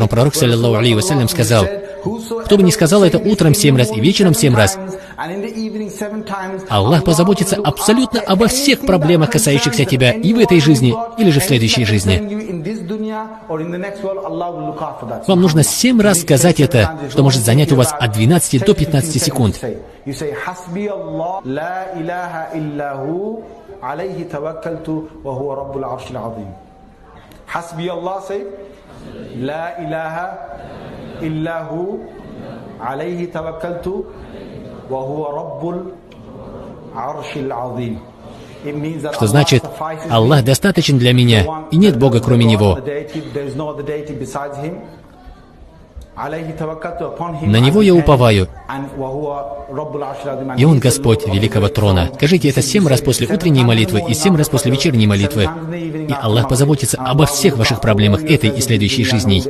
котором пророк, саллиллаху алейхи вассалям, сказал: кто бы ни сказал это утром 7 раз и вечером 7 раз, Аллах позаботится абсолютно обо всех проблемах, касающихся тебя и в этой жизни, или же в следующей жизни. Вам нужно 7 раз сказать это, что может занять у вас от 12 до 15 секунд. Что значит: Аллах достаточен для меня, и нет Бога кроме Него. На Него я уповаю, и Он Господь Великого Трона. Скажите это 7 раз после утренней молитвы и 7 раз после вечерней молитвы, и Аллах позаботится обо всех ваших проблемах этой и следующей жизней.